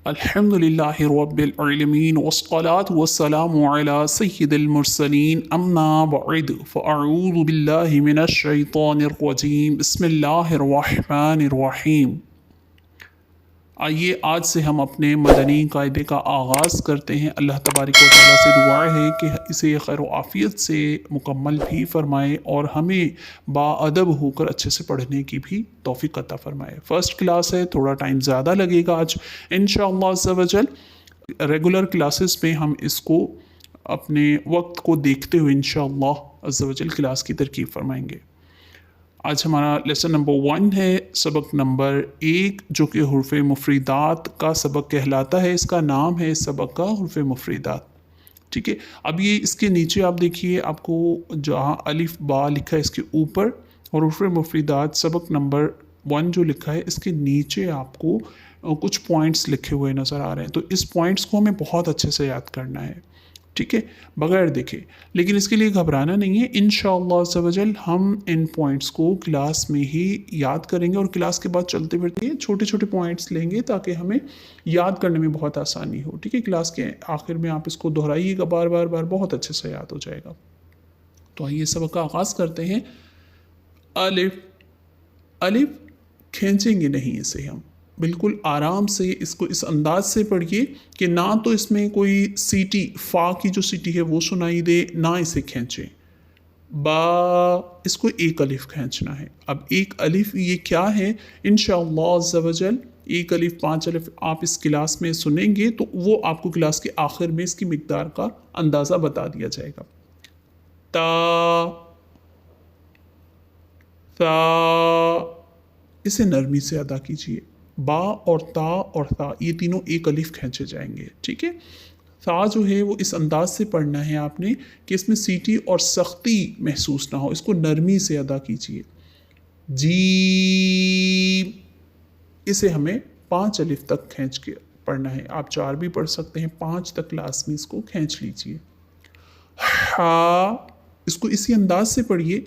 अल्हम्दुलिल्लाहि रब्बिल आलमीन वस्सलातु वस्सलामु अला सय्यिदिल मुरसलीन अम्मा बअद फ़अऊज़ु बिल्लाहि मिनश शैतानिर रजीम बिस्मिल्लाहिर रहमानिर रहीम। आइए आज से हम अपने मदनी कायदे का आगाज़ करते हैं। अल्लाह तबारक व तआला से दुआ है कि इसे खैर व आफ़ियत से मुकम्मल भी फ़रमाए और हमें बाअदब होकर अच्छे से पढ़ने की भी तौफ़ीक़ अता फ़रमाए। फ़र्स्ट क्लास है, थोड़ा टाइम ज़्यादा लगेगा आज इंशाअल्लाह अज़्ज़ा वजल। रेगुलर क्लासेस में हम इसको अपने वक्त को देखते हुए इंशाअल्लाह अज़्ज़ा वजल क्लास की तरकीब फ़रमाएंगे। आज हमारा लेसन नंबर 1 है, सबक नंबर 1, जो कि हुर्फ़ मुफ़रीदात का सबक कहलाता है। इसका नाम है इस सबक का हुर्फ़ मुफ़रीदात। ठीक है, अब ये इसके नीचे आप देखिए, आपको जहाँ अलिफ बा लिखा है इसके ऊपर, और हुर्फ़ मुफ़रीदात सबक नंबर 1 जो लिखा है इसके नीचे आपको कुछ पॉइंट्स लिखे हुए नज़र आ रहे हैं। तो इस पॉइंट्स को हमें बहुत अच्छे से याद करना है, ठीक है, बगैर देखे। लेकिन इसके लिए घबराना नहीं है, इंशाअल्लाह अज़्ज़ा वजल हम इन पॉइंट्स को क्लास में ही याद करेंगे और क्लास के बाद चलते फिरते छोटे छोटे पॉइंट्स लेंगे ताकि हमें याद करने में बहुत आसानी हो। ठीक है, क्लास के आखिर में आप इसको दोहराइएगा बार बार बार, बहुत अच्छे से याद हो जाएगा। तो आइए सबक का आगाज़ करते हैं। अलिफ, अलिफ खींचेंगे नहीं इसे, हम बिल्कुल आराम से इसको इस अंदाज से पढ़िए कि ना तो इसमें कोई सीटी, फ़ा की जो सीटी है वो सुनाई दे, ना इसे खींचें। बा, इसको एक अलिफ खींचना है। अब एक अलिफ ये क्या है, इंशाअल्लाह अज़्ज़ा वजल 1 अलिफ 5 अलिफ आप इस क्लास में सुनेंगे तो वो आपको क्लास के आखिर में इसकी मिकदार का अंदाज़ा बता दिया जाएगा। ता, ता, इसे नरमी से अदा कीजिए। बा और ता ये तीनों एक अलिफ खींचे जाएंगे। ठीक है, ता जो है वो इस अंदाज से पढ़ना है आपने कि इसमें सीटी और सख्ती महसूस ना हो, इसको नरमी से अदा कीजिए। जी, इसे हमें 5 अलिफ तक खींच के पढ़ना है। आप 4 भी पढ़ सकते हैं, 5 तक क्लास में इसको खींच लीजिए। हा, इसको इसी अंदाज से पढ़िए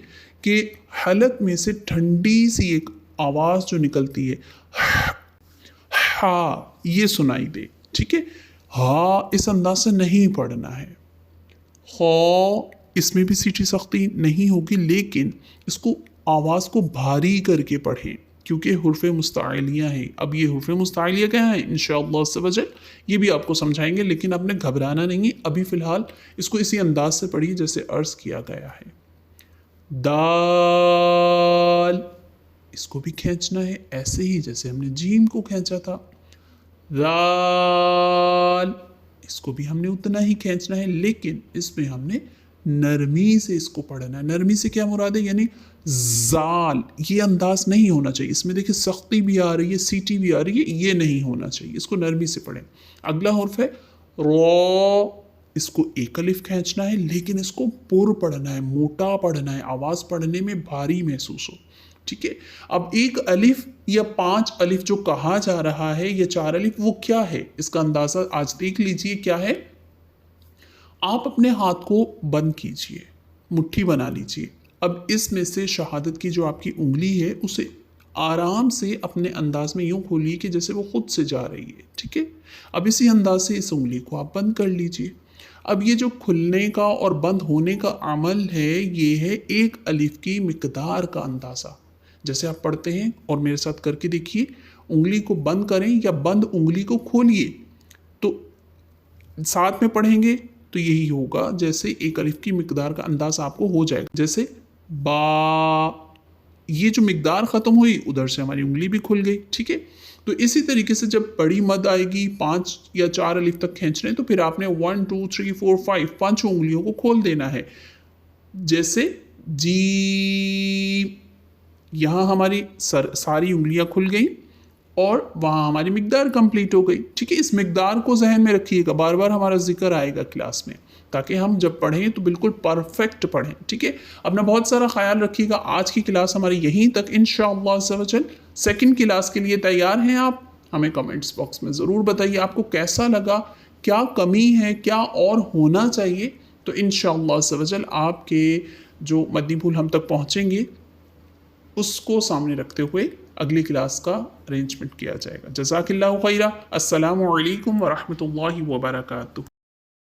कि हलक में से ठंडी सी एक आवाज़ जो निकलती है, हा, ये सुनाई दे। ठीक है, हा इस अंदाज से नहीं पढ़ना है। खौ, इसमें भी सीटी सख्ती नहीं होगी, लेकिन इसको आवाज़ को भारी करके पढ़ें क्योंकि हुर्फ़ मुस्ताइलिया है। अब ये हुर्फ़ मुस्ताइलिया क्या है इंशाअल्लाह अज़्ज़ा वजल ये भी आपको समझाएंगे, लेकिन आपने घबराना नहीं है। अभी फ़िलहाल इसको इसी अंदाज से पढ़िए जैसे अर्ज़ किया गया है। दाल, इसको भी खींचना है ऐसे ही जैसे हमने जीम को खींचा था। दाल, इसको भी हमने उतना ही खींचना है, लेकिन इसमें हमने नरमी से इसको पढ़ना है। नरमी से क्या मुराद है, यानी जाल, ये अंदाज नहीं होना चाहिए। इसमें देखिए सख्ती भी आ रही है, सीटी भी आ रही है, ये नहीं होना चाहिए। इसको नरमी से पढ़ें। अगला हुर्फ है रो, इसको एक अलिफ खींचना है, लेकिन इसको पुर पढ़ना है, मोटा पढ़ना है, आवाज़ पढ़ने में भारी महसूस हो। ठीक है, अब 1 अलिफ या 5 अलिफ जो कहा जा रहा है या 4 अलिफ, वो क्या है इसका अंदाज़ा आज देख लीजिए क्या है। आप अपने हाथ को बंद कीजिए, मुट्ठी बना लीजिए। अब इसमें से शहादत की जो आपकी उंगली है उसे आराम से अपने अंदाज में यूँ खोलिए कि जैसे वो खुद से जा रही है। ठीक है, अब इसी अंदाज से इस उंगली को आप बंद कर लीजिए। अब ये जो खुलने का और बंद होने का अमल है, ये है 1 अलिफ की मिकदार का अंदाज़ा। जैसे आप पढ़ते हैं और मेरे साथ करके देखिए, उंगली को बंद करें या बंद उंगली को खोलिए, तो साथ में पढ़ेंगे तो यही होगा जैसे 1 अलिफ की मिकदार का अंदाज़ा आपको हो जाएगा। जैसे बा, ये जो मिकदार ख़त्म हुई उधर से हमारी उंगली भी खुल गई। ठीक है, तो इसी तरीके से जब बड़ी मद आएगी 5 या 4 अलिफ तक खींचने, तो फिर आपने 1 2 3 4 5 5 उंगलियों को खोल देना है। जैसे जी, यहाँ हमारी सारी उंगलियां खुल गई और वहाँ हमारी मिकदार कंप्लीट हो गई। ठीक है, इस मिकदार को जहन में रखिएगा, बार बार हमारा जिक्र आएगा क्लास में, ताकि हम जब पढ़ें तो बिल्कुल परफेक्ट पढ़ें। ठीक है, अपना बहुत सारा ख्याल रखिएगा। आज की क्लास हमारी यहीं तक, इंशाअल्लाह अज़्ज़ा वजल। सेकंड क्लास के लिए तैयार हैं आप? हमें कमेंट्स बॉक्स में ज़रूर बताइए आपको कैसा लगा, क्या कमी है, क्या और होना चाहिए। तो इंशाअल्लाह अज़्ज़ा वजल आपके जो मदनी फूल हम तक पहुँचेंगे اس کو سامنے رکھتے ہوئے اگلی کلاس کا ارینجمنٹ کیا جائے گا. جزاک اللہ خیرہ. السلام علیکم ورحمۃ اللہ وبرکاتہ.